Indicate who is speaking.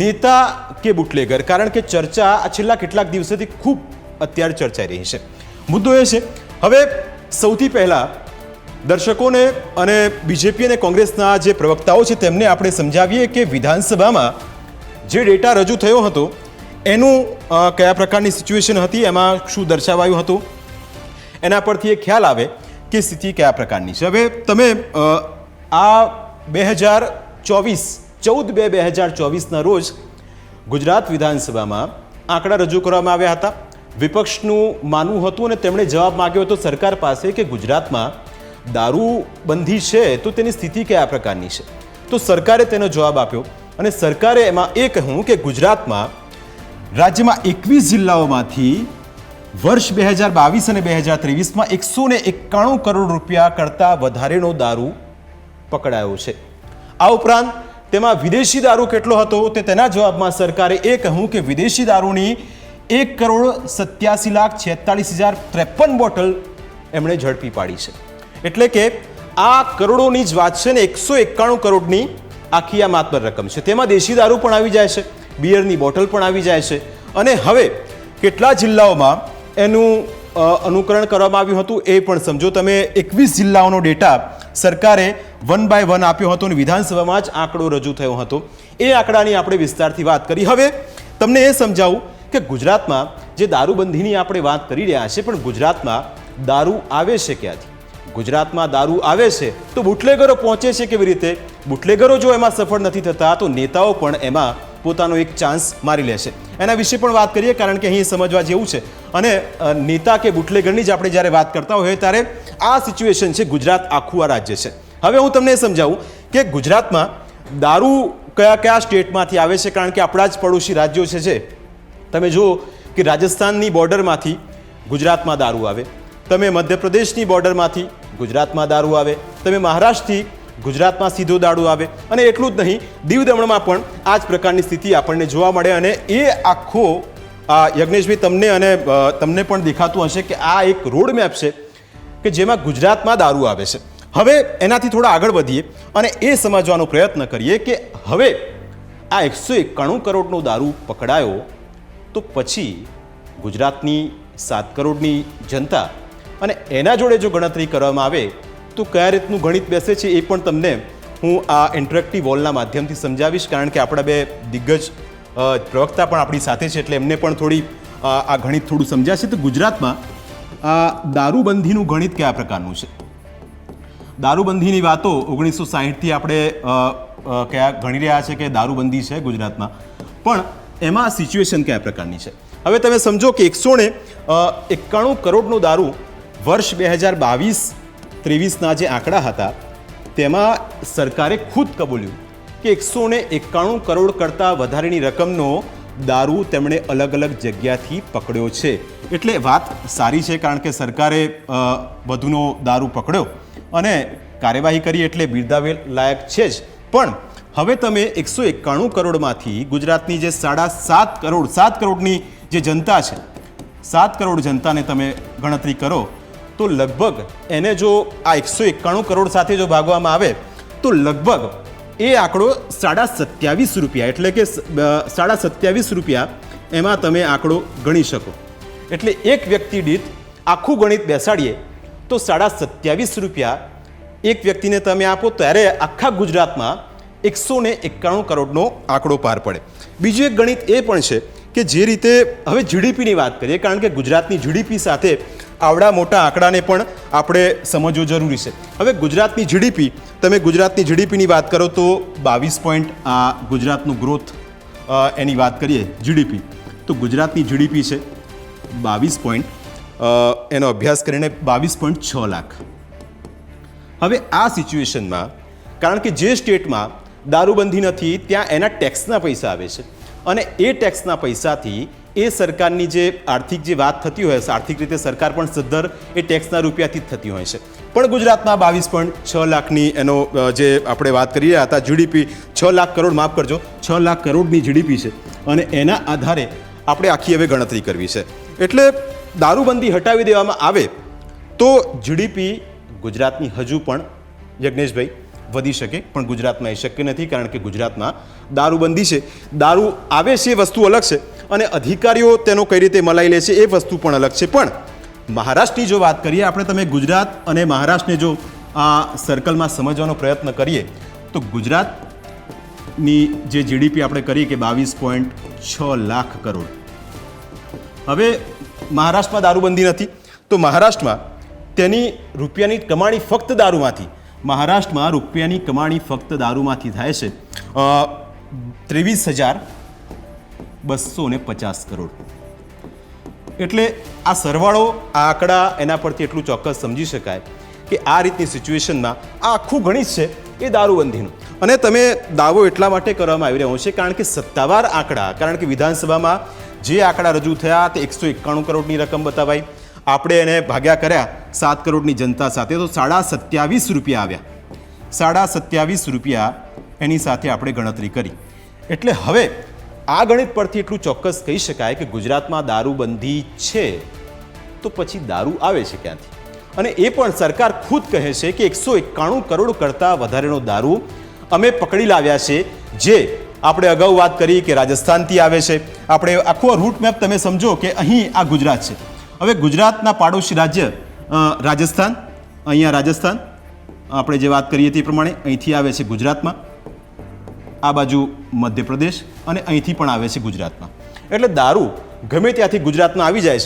Speaker 1: નેતા કે બુટલેગર, કારણ કે ચર્ચા આ છેલ્લા કેટલાક દિવસોથી ખૂબ અત્યારે ચર્ચાઈ રહી છે. મુદ્દો એ છે, હવે સૌથી પહેલાં દર્શકોને અને બીજેપી અને કોંગ્રેસના જે પ્રવક્તાઓ છે તેમને આપણે સમજાવીએ કે વિધાનસભામાં જે ડેટા રજૂ થયો હતો એનું કયા પ્રકારની સિચ્યુએશન હતી, એમાં શું દર્શાવાયું હતું, એના પરથી એ ખ્યાલ આવે કે સ્થિતિ કયા પ્રકારની છે. હવે તમે આ 14/2/2024ના રોજ ગુજરાત વિધાનસભામાં આંકડા રજૂ કરવામાં આવ્યા હતા. વિપક્ષનું માનવું હતું અને તેમણે જવાબ માંગ્યો હતો સરકાર પાસે કે ગુજરાતમાં દારૂબંધી છે તો તેની સ્થિતિ કયા પ્રકારની છે. તો સરકારે તેનો જવાબ આપ્યો અને સરકારે એમાં એ કહ્યું કે ગુજરાતમાં રાજ્યમાં 21 જિલ્લાઓમાંથી વર્ષ 2022 અને 2023માં 191 કરોડ રૂપિયા કરતાં વધારેનો દારૂ પકડાયો છે. આ ઉપરાંત તેમાં વિદેશી દારૂ કેટલો હતો તે તેના જવાબમાં સરકારે એ કહ્યું કે વિદેશી દારૂની 1,87,46,053 બોટલ એમણે ઝડપી પાડી છે. એટલે કે આ કરોડોની જ વાત છે ને, 191 કરોડની આખી આ માતબર રકમ છે. તેમાં દેશી દારૂ પણ આવી જાય છે, બિયરની બોટલ પણ આવી જાય છે. અને હવે કેટલા જિલ્લાઓમાં એનું અનુકરણ કરવામાં આવ્યું હતું એ પણ સમજો તમે. 21 જિલ્લાઓનો ડેટા સરકારે 1 બાય 1 આપ્યો હતો અને વિધાનસભામાં જ આંકડો રજૂ થયો હતો. એ આંકડાની આપણે વિસ્તારથી વાત કરી. હવે તમને એ સમજાવું કે ગુજરાતમાં જે દારૂબંધીની આપણે વાત કરી રહ્યા છીએ, પણ ગુજરાતમાં દારૂ આવે છે ક્યાંથી? ગુજરાતમાં દારૂ આવે છે તો બુટલેગરો પહોંચે છે કેવી રીતે? બુટલેગરો જો એમાં સફળ નથી થતા તો નેતાઓ પણ એમાં પોતાનો એક ચાન્સ મારી લે છે. એના વિશે પણ વાત કરીએ, કારણ કે અહીં સમજવા જેવું છે. અને નેતા કે બુટલેગરની જ આપણે જ્યારે વાત કરતા હોઈએ ત્યારે આ સિચ્યુએશન છે. ગુજરાત આખું આ રાજ્ય છે. હવે હું તમને સમજાવું કે ગુજરાતમાં દારૂ કયા કયા સ્ટેટમાંથી આવે છે, કારણ કે આપણા જ પડોશી રાજ્યો છે. જે તમે જુઓ કે રાજસ્થાનની બોર્ડરમાંથી ગુજરાતમાં દારૂ આવે, તમે મધ્યપ્રદેશની બોર્ડરમાંથી ગુજરાતમાં દારૂ આવે, તમે મહારાષ્ટ્રથી ગુજરાતમાં સીધો દારૂ આવે. અને એટલું જ નહીં, દીવ દમણમાં પણ આ જ પ્રકારની સ્થિતિ આપણને જોવા મળે. અને એ આખો યજ્ઞેશભાઈ તમને પણ દેખાતું હશે કે આ એક રોડ મેપ છે કે જેમાં ગુજરાતમાં દારૂ આવે છે. હવે એનાથી થોડા આગળ વધીએ અને એ સમજવાનો પ્રયત્ન કરીએ કે હવે આ 191 કરોડનો દારૂ પકડાયો તો પછી ગુજરાતની 7 કરોડની જનતા અને એના જોડે જો ગણતરી કરવામાં આવે તો કયા રીતનું ગણિત બેસે છે એ પણ તમને હું આ ઇન્ટરેક્ટિવ વોલના માધ્યમથી સમજાવીશ. કારણ કે આપણા બે દિગ્ગજ પ્રવક્તા પણ આપણી સાથે છે એટલે એમને પણ થોડી આ ગણિત થોડું સમજાશે. તો ગુજરાતમાં દારૂબંધીનું ગણિત કયા પ્રકારનું છે? દારૂબંધીની વાતો 1960થી આપણે કયા ગણી રહ્યા છે કે દારૂબંધી છે ગુજરાતમાં, પણ એમાં સિચ્યુએશન કયા પ્રકારની છે? હવે તમે સમજો કે 191 કરોડનો દારૂ વર્ષ 2022-23ના જે આંકડા હતા તેમાં સરકારે ખુદ કબૂલ્યું કે 191 કરોડ કરતાં વધારેની રકમનો દારૂ તેમણે અલગ અલગ જગ્યાથી પકડ્યો છે. એટલે વાત સારી છે, કારણ કે સરકારે વધુનો દારૂ પકડ્યો અને કાર્યવાહી કરી એટલે બિરદાવેલ લાયક છે જ. પણ હવે તમે 191 કરોડમાંથી ગુજરાતની જે 7 કરોડની જે જનતા છે, 7 કરોડ જનતાને તમે ગણતરી કરો તો લગભગ એને જો આ 191 કરોડ સાથે જો ભાગવામાં આવે તો લગભગ એ આંકડો 27.5 રૂપિયા, એટલે કે 27.5 રૂપિયા એમાં તમે આંકડો ગણી શકો. એટલે એક વ્યક્તિ દીઠ આખું ગણિત બેસાડીએ તો 27.5 રૂપિયા એક વ્યક્તિને તમે આપો ત્યારે આખા ગુજરાતમાં 191 કરોડનો આંકડો પાર પડે. બીજું એક ગણિત એ પણ છે કે જે રીતે હવે જીડીપીની વાત કરીએ, કારણ કે ગુજરાતની જીડીપી સાથે આવડા મોટા આંકડાને પણ આપણે સમજવું જરૂરી છે. હવે ગુજરાતની જીડીપી, તમે ગુજરાતની જીડીપીની વાત કરો તો 22 ગુજરાતનું ગ્રોથ એની વાત કરીએ જીડીપી, તો ગુજરાતની જીડીપી છે 22 એનો અભ્યાસ કરીને 22.6 લાખ. હવે આ સિચ્યુએશનમાં કારણ કે જે સ્ટેટમાં દારૂબંધી નથી ત્યાં એના ટેક્સના પૈસા આવે છે અને એ ટેક્સના પૈસાથી એ સરકારની જે આર્થિક જે વાત થતી હોય છે, આર્થિક રીતે સરકાર પણ સદ્ધર એ ટેક્સના રૂપિયાથી જ થતી હોય છે. પણ ગુજરાતમાં 22.6 લાખની એનો જે આપણે વાત કરી રહ્યા હતા જીડીપી 6 લાખ કરોડ, માફ કરજો, 6 લાખ કરોડની જીડીપી છે અને એના આધારે આપણે આખી હવે ગણતરી કરવી છે. એટલે દારૂબંધી હટાવી દેવામાં આવે તો જીડીપી ગુજરાતની હજુ પણ યજ્ઞેશભાઈ વધી શકે, પણ ગુજરાતમાં એ શક્ય નથી, કારણ કે ગુજરાતમાં દારૂબંધી છે. દારૂ આવે છે એ વસ્તુ અલગ છે, અને અધિકારીઓ તેનો કઈ રીતે મલાઈ લે છે એ વસ્તુ પણ અલગ છે. પણ મહારાષ્ટ્રની જો વાત કરીએ આપણે, તમે ગુજરાત અને મહારાષ્ટ્રને જો આ સર્કલમાં સમજવાનો પ્રયત્ન કરીએ તો ગુજરાતની જે જીડીપી આપણે કરીએ કે 22.6 લાખ કરોડ. હવે મહારાષ્ટ્રમાં દારૂબંધી નથી, તો મહારાષ્ટ્રમાં તેની રૂપિયાની કમાણી ફક્ત દારૂમાંથી, મહારાષ્ટ્રમાં રૂપિયાની કમાણી ફક્ત દારૂમાંથી થાય છે 23,250 કરોડ. એટલે આ સરવાળો, આ આંકડા, એના પરથી એટલું ચોક્કસ સમજી શકાય કે આ રીતની સિચ્યુએશનમાં આ આખું ગણિત છે એ દારૂબંધીનું. અને તમે દાવો એટલા માટે કરવામાં આવી રહ્યો છે કારણ કે સત્તાવાર આંકડા, કારણ કે વિધાનસભામાં જે આંકડા રજૂ થયા તે 191 કરોડની રકમ બતાવાઈ, આપણે એને ભાગ્યા કર્યા 7 કરોડની જનતા સાથે તો 27.5 રૂપિયા આવ્યા. 27.5 રૂપિયા એની સાથે આપણે ગણતરી કરી. એટલે હવે આ ગણિત પરથી એટલું ચોક્કસ કહી શકાય કે ગુજરાતમાં દારૂબંધી છે, તો પછી દારૂ આવે છે ક્યાંથી? અને એ પણ સરકાર ખુદ કહે છે કે 191 કરોડ કરતાં વધારેનો દારૂ અમે પકડી લાવ્યા છે, જે આપણે અગાઉ વાત કરી કે રાજસ્થાનથી આવે છે. આપણે આખો રૂટ મેપ તમે સમજો કે અહીં આ ગુજરાત છે. હવે ગુજરાતના પાડોશી રાજ્ય રાજસ્થાન, અહીંયા રાજસ્થાન આપણે જે વાત કરીએ તે પ્રમાણે અહીંથી આવે છે ગુજરાતમાં, આ બાજુ મધ્યપ્રદેશ, અને અહીંથી પણ આવે છે ગુજરાતમાં. એટલે દારૂ ગમે ત્યાંથી ગુજરાતમાં આવી જાય છે.